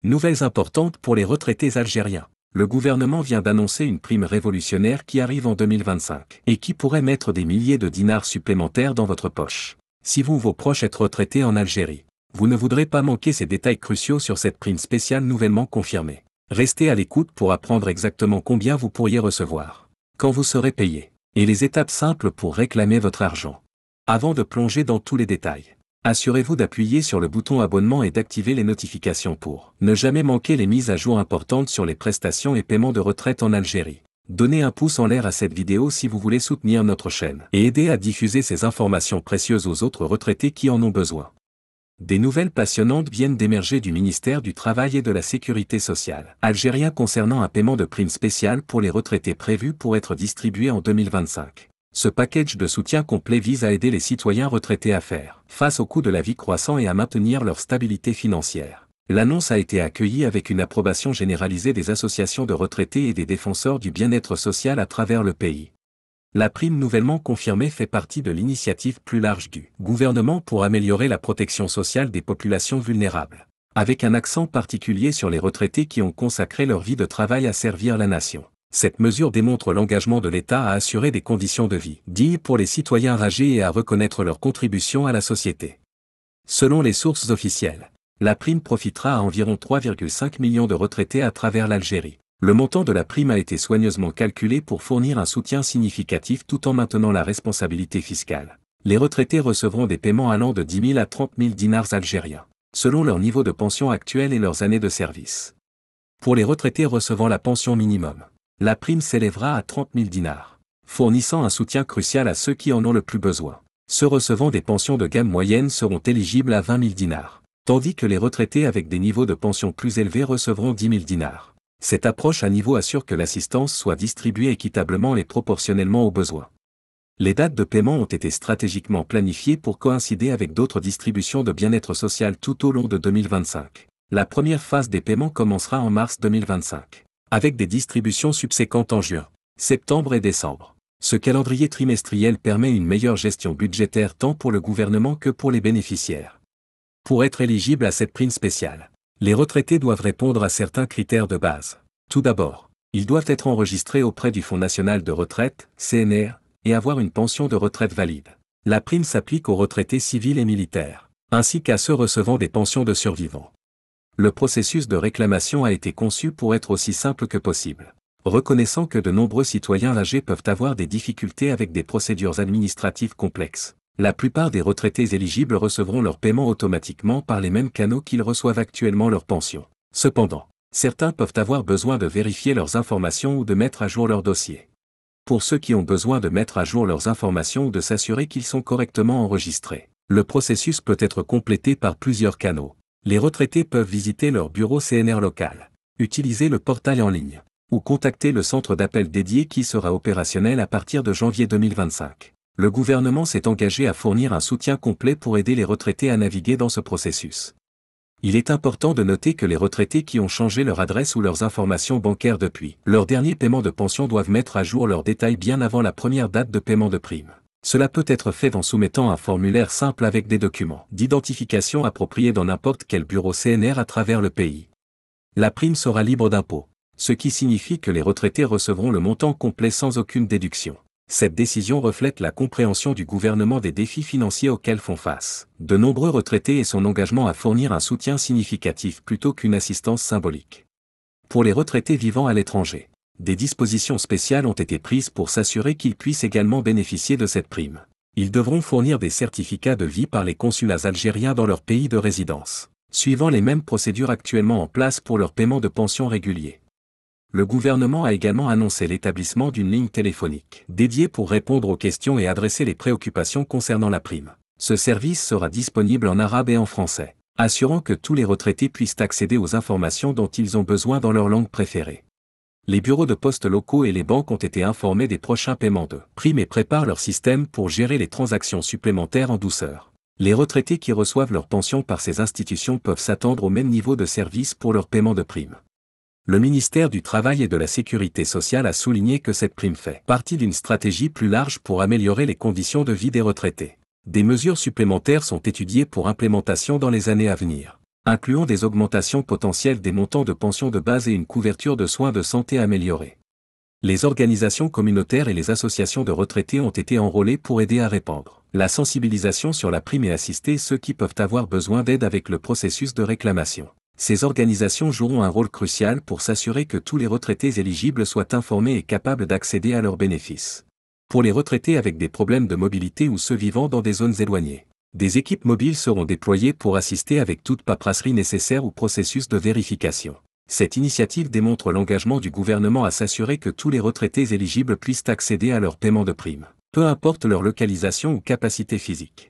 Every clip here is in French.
Nouvelles importantes pour les retraités algériens. Le gouvernement vient d'annoncer une prime révolutionnaire qui arrive en 2025 et qui pourrait mettre des milliers de dinars supplémentaires dans votre poche. Si vous ou vos proches êtes retraités en Algérie, vous ne voudrez pas manquer ces détails cruciaux sur cette prime spéciale nouvellement confirmée. Restez à l'écoute pour apprendre exactement combien vous pourriez recevoir, quand vous serez payé, et les étapes simples pour réclamer votre argent. Avant de plonger dans tous les détails, assurez-vous d'appuyer sur le bouton abonnement et d'activer les notifications pour ne jamais manquer les mises à jour importantes sur les prestations et paiements de retraite en Algérie. Donnez un pouce en l'air à cette vidéo si vous voulez soutenir notre chaîne et aider à diffuser ces informations précieuses aux autres retraités qui en ont besoin. Des nouvelles passionnantes viennent d'émerger du ministère du Travail et de la Sécurité sociale algérien concernant un paiement de prime spéciale pour les retraités prévu pour être distribué en 2025. Ce package de soutien complet vise à aider les citoyens retraités à faire face au coût de la vie croissant et à maintenir leur stabilité financière. L'annonce a été accueillie avec une approbation généralisée des associations de retraités et des défenseurs du bien-être social à travers le pays. La prime nouvellement confirmée fait partie de l'initiative plus large du gouvernement pour améliorer la protection sociale des populations vulnérables, avec un accent particulier sur les retraités qui ont consacré leur vie de travail à servir la nation. Cette mesure démontre l'engagement de l'État à assurer des conditions de vie dignes pour les citoyens âgés et à reconnaître leur contribution à la société. Selon les sources officielles, la prime profitera à environ 3,5 millions de retraités à travers l'Algérie. Le montant de la prime a été soigneusement calculé pour fournir un soutien significatif tout en maintenant la responsabilité fiscale. Les retraités recevront des paiements allant de 10 000 à 30 000 dinars algériens, selon leur niveau de pension actuel et leurs années de service. Pour les retraités recevant la pension minimum, la prime s'élèvera à 30 000 dinars, fournissant un soutien crucial à ceux qui en ont le plus besoin. Ceux recevant des pensions de gamme moyenne seront éligibles à 20 000 dinars, tandis que les retraités avec des niveaux de pension plus élevés recevront 10 000 dinars. Cette approche à niveau assure que l'assistance soit distribuée équitablement et proportionnellement aux besoins. Les dates de paiement ont été stratégiquement planifiées pour coïncider avec d'autres distributions de bien-être social tout au long de 2025. La première phase des paiements commencera en mars 2025, avec des distributions subséquentes en juin, septembre et décembre. Ce calendrier trimestriel permet une meilleure gestion budgétaire tant pour le gouvernement que pour les bénéficiaires. Pour être éligible à cette prime spéciale, les retraités doivent répondre à certains critères de base. Tout d'abord, ils doivent être enregistrés auprès du Fonds national de retraite, CNR, et avoir une pension de retraite valide. La prime s'applique aux retraités civils et militaires, ainsi qu'à ceux recevant des pensions de survivants. Le processus de réclamation a été conçu pour être aussi simple que possible, reconnaissant que de nombreux citoyens âgés peuvent avoir des difficultés avec des procédures administratives complexes. La plupart des retraités éligibles recevront leur paiement automatiquement par les mêmes canaux qu'ils reçoivent actuellement leur pension. Cependant, certains peuvent avoir besoin de vérifier leurs informations ou de mettre à jour leur dossier. Pour ceux qui ont besoin de mettre à jour leurs informations ou de s'assurer qu'ils sont correctement enregistrés, le processus peut être complété par plusieurs canaux. Les retraités peuvent visiter leur bureau CNR local, utiliser le portail en ligne, ou contacter le centre d'appel dédié qui sera opérationnel à partir de janvier 2025. Le gouvernement s'est engagé à fournir un soutien complet pour aider les retraités à naviguer dans ce processus. Il est important de noter que les retraités qui ont changé leur adresse ou leurs informations bancaires depuis leur dernier paiement de pension doivent mettre à jour leurs détails bien avant la première date de paiement de prime. Cela peut être fait en soumettant un formulaire simple avec des documents d'identification appropriés dans n'importe quel bureau CNR à travers le pays. La prime sera libre d'impôt, ce qui signifie que les retraités recevront le montant complet sans aucune déduction. Cette décision reflète la compréhension du gouvernement des défis financiers auxquels font face de nombreux retraités et son engagement à fournir un soutien significatif plutôt qu'une assistance symbolique. Pour les retraités vivant à l'étranger, des dispositions spéciales ont été prises pour s'assurer qu'ils puissent également bénéficier de cette prime. Ils devront fournir des certificats de vie par les consulats algériens dans leur pays de résidence, suivant les mêmes procédures actuellement en place pour leur paiement de pension régulier. Le gouvernement a également annoncé l'établissement d'une ligne téléphonique dédiée pour répondre aux questions et adresser les préoccupations concernant la prime. Ce service sera disponible en arabe et en français, assurant que tous les retraités puissent accéder aux informations dont ils ont besoin dans leur langue préférée. Les bureaux de poste locaux et les banques ont été informés des prochains paiements de primes et préparent leur système pour gérer les transactions supplémentaires en douceur. Les retraités qui reçoivent leur pension par ces institutions peuvent s'attendre au même niveau de service pour leur paiement de primes. Le ministère du Travail et de la Sécurité sociale a souligné que cette prime fait partie d'une stratégie plus large pour améliorer les conditions de vie des retraités. Des mesures supplémentaires sont étudiées pour implémentation dans les années à venir, incluant des augmentations potentielles des montants de pension de base et une couverture de soins de santé améliorée. Les organisations communautaires et les associations de retraités ont été enrôlées pour aider à répandre la sensibilisation sur la prime et assister ceux qui peuvent avoir besoin d'aide avec le processus de réclamation. Ces organisations joueront un rôle crucial pour s'assurer que tous les retraités éligibles soient informés et capables d'accéder à leurs bénéfices. Pour les retraités avec des problèmes de mobilité ou ceux vivant dans des zones éloignées, des équipes mobiles seront déployées pour assister avec toute paperasserie nécessaire au processus de vérification. Cette initiative démontre l'engagement du gouvernement à s'assurer que tous les retraités éligibles puissent accéder à leur paiement de prime, peu importe leur localisation ou capacité physique.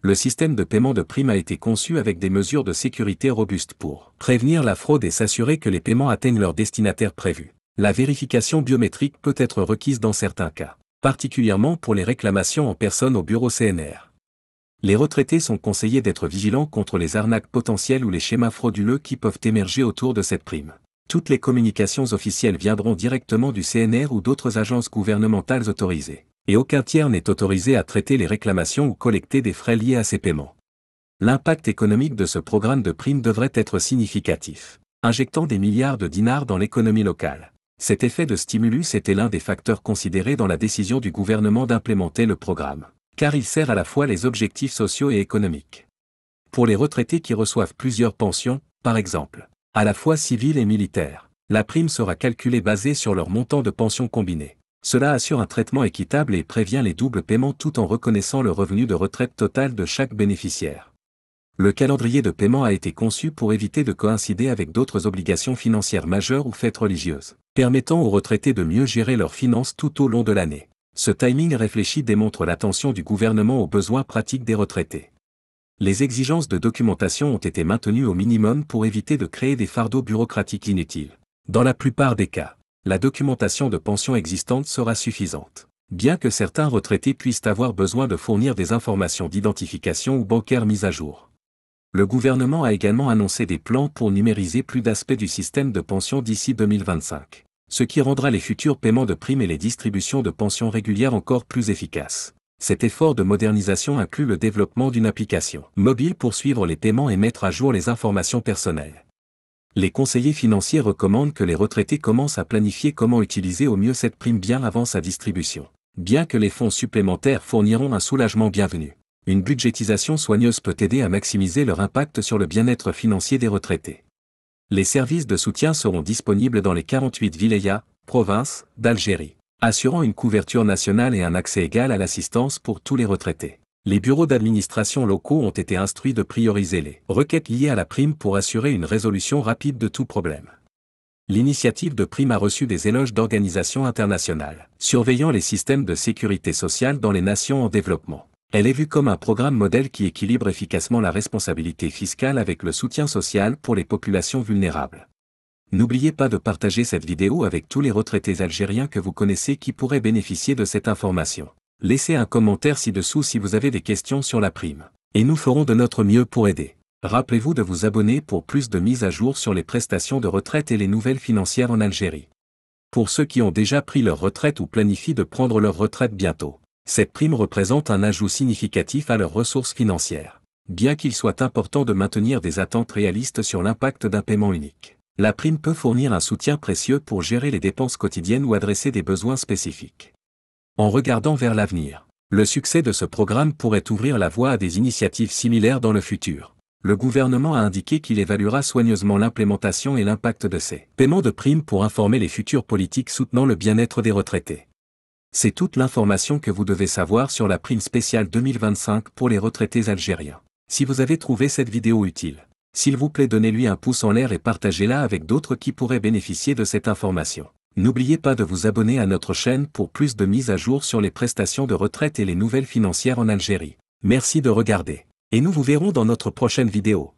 Le système de paiement de prime a été conçu avec des mesures de sécurité robustes pour prévenir la fraude et s'assurer que les paiements atteignent leur destinataire prévu. La vérification biométrique peut être requise dans certains cas, particulièrement pour les réclamations en personne au bureau CNR. Les retraités sont conseillés d'être vigilants contre les arnaques potentielles ou les schémas frauduleux qui peuvent émerger autour de cette prime. Toutes les communications officielles viendront directement du CNR ou d'autres agences gouvernementales autorisées, et aucun tiers n'est autorisé à traiter les réclamations ou collecter des frais liés à ces paiements. L'impact économique de ce programme de prime devrait être significatif, injectant des milliards de dinars dans l'économie locale. Cet effet de stimulus était l'un des facteurs considérés dans la décision du gouvernement d'implémenter le programme, car il sert à la fois les objectifs sociaux et économiques. Pour les retraités qui reçoivent plusieurs pensions, par exemple, à la fois civiles et militaires, la prime sera calculée basée sur leur montant de pension combiné. Cela assure un traitement équitable et prévient les doubles paiements tout en reconnaissant le revenu de retraite total de chaque bénéficiaire. Le calendrier de paiement a été conçu pour éviter de coïncider avec d'autres obligations financières majeures ou fêtes religieuses, permettant aux retraités de mieux gérer leurs finances tout au long de l'année. Ce timing réfléchi démontre l'attention du gouvernement aux besoins pratiques des retraités. Les exigences de documentation ont été maintenues au minimum pour éviter de créer des fardeaux bureaucratiques inutiles. Dans la plupart des cas, la documentation de pension existante sera suffisante, bien que certains retraités puissent avoir besoin de fournir des informations d'identification ou bancaires mises à jour. Le gouvernement a également annoncé des plans pour numériser plus d'aspects du système de pension d'ici 2025. Ce qui rendra les futurs paiements de primes et les distributions de pensions régulières encore plus efficaces. Cet effort de modernisation inclut le développement d'une application mobile pour suivre les paiements et mettre à jour les informations personnelles. Les conseillers financiers recommandent que les retraités commencent à planifier comment utiliser au mieux cette prime bien avant sa distribution. Bien que les fonds supplémentaires fourniront un soulagement bienvenu, une budgétisation soigneuse peut aider à maximiser leur impact sur le bien-être financier des retraités. Les services de soutien seront disponibles dans les 48 wilayas, provinces, d'Algérie, assurant une couverture nationale et un accès égal à l'assistance pour tous les retraités. Les bureaux d'administration locaux ont été instruits de prioriser les requêtes liées à la prime pour assurer une résolution rapide de tout problème. L'initiative de prime a reçu des éloges d'organisations internationales, surveillant les systèmes de sécurité sociale dans les nations en développement. Elle est vue comme un programme modèle qui équilibre efficacement la responsabilité fiscale avec le soutien social pour les populations vulnérables. N'oubliez pas de partager cette vidéo avec tous les retraités algériens que vous connaissez qui pourraient bénéficier de cette information. Laissez un commentaire ci-dessous si vous avez des questions sur la prime, et nous ferons de notre mieux pour aider. Rappelez-vous de vous abonner pour plus de mises à jour sur les prestations de retraite et les nouvelles financières en Algérie. Pour ceux qui ont déjà pris leur retraite ou planifient de prendre leur retraite bientôt, cette prime représente un ajout significatif à leurs ressources financières. Bien qu'il soit important de maintenir des attentes réalistes sur l'impact d'un paiement unique, la prime peut fournir un soutien précieux pour gérer les dépenses quotidiennes ou adresser des besoins spécifiques. En regardant vers l'avenir, le succès de ce programme pourrait ouvrir la voie à des initiatives similaires dans le futur. Le gouvernement a indiqué qu'il évaluera soigneusement l'implémentation et l'impact de ces paiements de primes pour informer les futures politiques soutenant le bien-être des retraités. C'est toute l'information que vous devez savoir sur la prime spéciale 2025 pour les retraités algériens. Si vous avez trouvé cette vidéo utile, s'il vous plaît donnez-lui un pouce en l'air et partagez-la avec d'autres qui pourraient bénéficier de cette information. N'oubliez pas de vous abonner à notre chaîne pour plus de mises à jour sur les prestations de retraite et les nouvelles financières en Algérie. Merci de regarder. Et nous vous verrons dans notre prochaine vidéo.